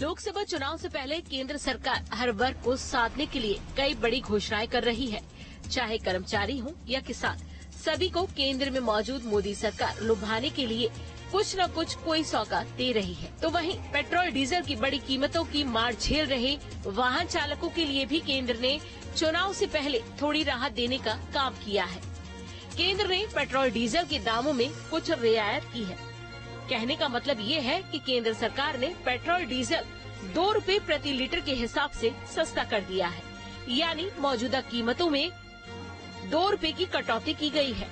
लोकसभा चुनाव से पहले केंद्र सरकार हर वर्ग को साधने के लिए कई बड़ी घोषणाएं कर रही है। चाहे कर्मचारी हो या किसान, सभी को केंद्र में मौजूद मोदी सरकार लुभाने के लिए कुछ न कुछ कोई सौगात दे रही है। तो वहीं पेट्रोल डीजल की बड़ी कीमतों की मार झेल रहे वाहन चालकों के लिए भी केंद्र ने चुनाव से पहले थोड़ी राहत देने का काम किया है। केंद्र ने पेट्रोल डीजल के दामों में कुछ रियायत की है। कहने का मतलब ये है कि केंद्र सरकार ने पेट्रोल डीजल 2 रुपए प्रति लीटर के हिसाब से सस्ता कर दिया है, यानी मौजूदा कीमतों में 2 रुपए की कटौती की गई है।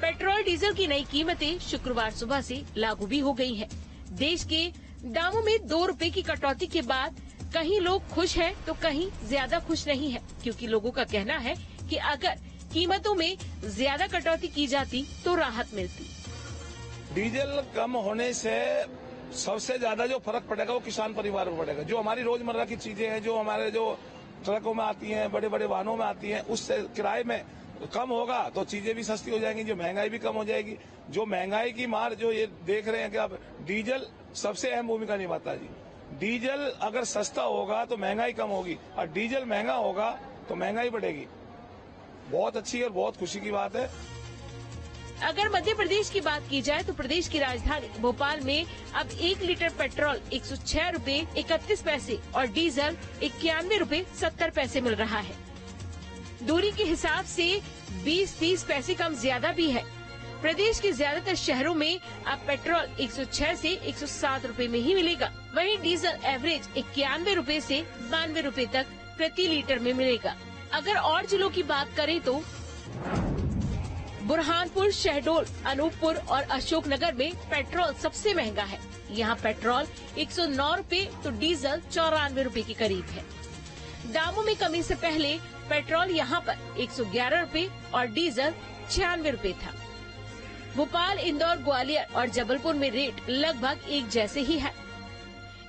पेट्रोल डीजल की नई कीमतें शुक्रवार सुबह से लागू भी हो गई हैं। देश के दामों में 2 रुपए की कटौती के बाद कहीं लोग खुश हैं तो कहीं ज्यादा खुश नहीं है, क्योंकि लोगों का कहना है कि अगर कीमतों में ज्यादा कटौती की जाती तो राहत मिलती। डीजल कम होने से सबसे ज्यादा जो फर्क पड़ेगा वो किसान परिवार को पड़ेगा। जो हमारी रोजमर्रा की चीजें हैं, जो हमारे जो ट्रकों में आती हैं, बड़े बड़े वाहनों में आती हैं, उससे किराए में कम होगा तो चीजें भी सस्ती हो जाएंगी, जो महंगाई भी कम हो जाएगी। जो महंगाई की मार जो ये देख रहे हैं कि अब डीजल सबसे अहम भूमिका निभाता है जी। डीजल अगर सस्ता होगा तो महंगाई कम होगी, और डीजल महंगा होगा तो महंगाई बढ़ेगी। बहुत अच्छी और बहुत खुशी की बात है। अगर मध्य प्रदेश की बात की जाए तो प्रदेश की राजधानी भोपाल में अब 1 लीटर पेट्रोल 106 रुपए 31 पैसे और डीजल 91 रुपए 70 पैसे मिल रहा है। दूरी के हिसाब से 20-30 पैसे कम ज्यादा भी है। प्रदेश के ज्यादातर शहरों में अब पेट्रोल 106 से 107 रुपए में ही मिलेगा। वहीं डीजल एवरेज 91 रुपए से 92 रुपए तक प्रति लीटर में मिलेगा। अगर और जिलों की बात करें तो बुरहानपुर, शहडोल, अनूपपुर और अशोकनगर में पेट्रोल सबसे महंगा है। यहाँ पेट्रोल 109 रुपए तो डीजल 94 रुपए के करीब है। दामों में कमी से पहले पेट्रोल यहाँ पर 111 रुपए और डीजल 96 रुपए था। भोपाल, इंदौर, ग्वालियर और जबलपुर में रेट लगभग एक जैसे ही है।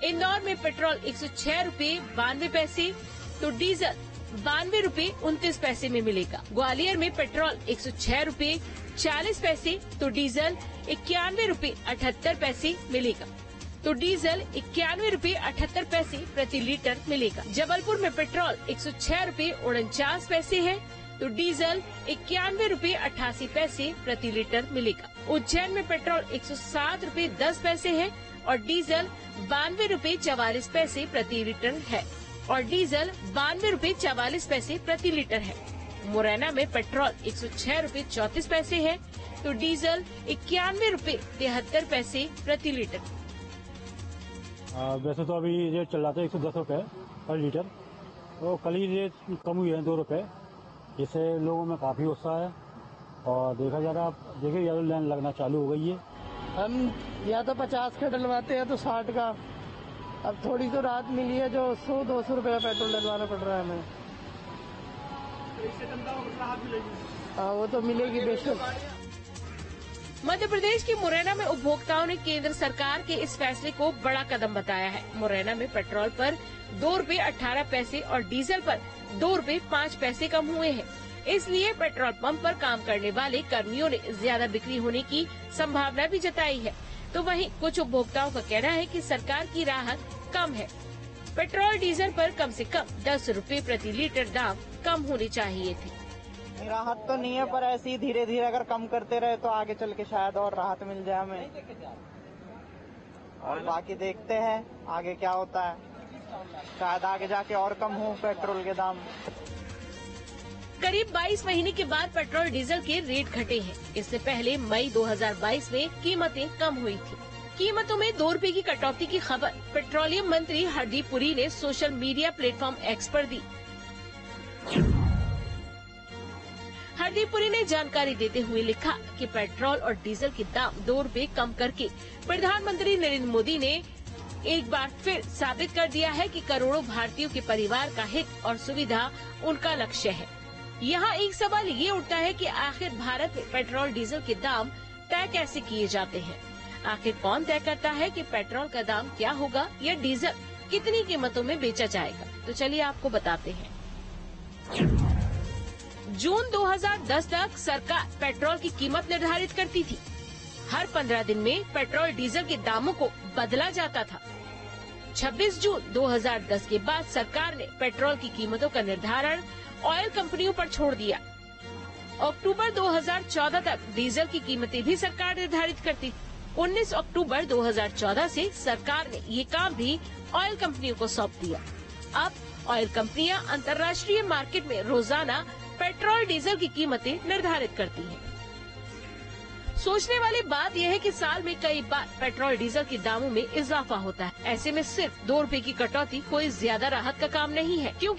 इंदौर में पेट्रोल 106 रुपए 92 पैसे तो डीजल 92 रुपए 29 पैसे में मिलेगा। ग्वालियर में पेट्रोल 106 रुपए 40 पैसे तो डीजल 91 रुपए 78 पैसे मिलेगा। तो डीजल 91 रुपए 78 पैसे प्रति लीटर मिलेगा। जबलपुर में पेट्रोल 106 रुपए 49 पैसे है तो डीजल 91 रुपए 88 पैसे प्रति लीटर मिलेगा। उज्जैन में पेट्रोल 107 रुपए 10 पैसे है और डीजल 92 रुपए 44 पैसे प्रति लीटर है और डीजल 92 रुपए 44 पैसे प्रति लीटर है। मुरैना में पेट्रोल 106 रुपए 34 पैसे है तो डीजल 91 रुपए 73 पैसे प्रति लीटर। वैसे तो अभी रेट चल रहा था 110 रुपए पर लीटर, तो कल ही रेट कम हुई है 2 रुपए, जिससे लोगों में काफी उत्साह है और देखा जा रहा देखिए येलो लाइन लगना चालू हो गई है। हम या तो 50 का डलवाते हैं तो 60 का, अब थोड़ी तो राहत मिली है जो 100-200 रुपए का पेट्रोल डलवाना पड़ रहा है हमें। वो तो मिलेगी बेशक। मध्य प्रदेश के मुरैना में उपभोक्ताओं ने केंद्र सरकार के इस फैसले को बड़ा कदम बताया है। मुरैना में पेट्रोल पर 2 रुपए 18 पैसे और डीजल पर 2 रुपए 5 पैसे कम हुए हैं। इसलिए पेट्रोल पंप पर काम करने वाले कर्मियों ने ज्यादा बिक्री होने की संभावना भी जताई है। तो वहीं कुछ उपभोक्ताओं का कहना है कि सरकार की राहत कम है। पेट्रोल डीजल पर कम से कम 10 रुपए प्रति लीटर दाम कम होनी चाहिए थी। राहत तो नहीं है, पर ऐसे ही धीरे धीरे अगर कम करते रहे तो आगे चल के शायद और राहत मिल जाए हमें, और बाकी देखते हैं आगे क्या होता है। शायद आगे जाके और कम हो पेट्रोल के दाम। करीब 22 महीने के बाद पेट्रोल डीजल के रेट घटे हैं। इससे पहले मई 2022 में कीमतें कम हुई थी। कीमतों में 2 रुपए की कटौती की खबर पेट्रोलियम मंत्री हरदीप पुरी ने सोशल मीडिया प्लेटफॉर्म एक्स पर दी। हरदीप पुरी ने जानकारी देते हुए लिखा कि पेट्रोल और डीजल के दाम 2 रुपए कम करके प्रधानमंत्री नरेंद्र मोदी ने एक बार फिर साबित कर दिया है कि करोड़ों भारतीयों के परिवार का हित और सुविधा उनका लक्ष्य है। यहाँ एक सवाल ये उठता है कि आखिर भारत में पेट्रोल डीजल के दाम तय कैसे किए जाते हैं? आखिर कौन तय करता है कि पेट्रोल का दाम क्या होगा या डीजल कितनी कीमतों में बेचा जाएगा? तो चलिए आपको बताते हैं। जून 2010 तक सरकार पेट्रोल की कीमत निर्धारित करती थी। हर 15 दिन में पेट्रोल डीजल के दामों को बदला जाता था। 26 जून 2010 के बाद सरकार ने पेट्रोल की कीमतों का निर्धारण ऑयल कंपनियों पर छोड़ दिया। अक्टूबर 2014 तक डीजल की कीमतें भी सरकार निर्धारित करती। 19 अक्टूबर 2014 से सरकार ने ये काम भी ऑयल कंपनियों को सौंप दिया। अब ऑयल कंपनियां अंतर्राष्ट्रीय मार्केट में रोजाना पेट्रोल डीजल की कीमतें निर्धारित करती हैं। सोचने वाली बात यह है कि साल में कई बार पेट्रोल डीजल के दामों में इजाफा होता है। ऐसे में सिर्फ 2 रुपए की कटौती कोई ज्यादा राहत का काम नहीं है, क्योंकि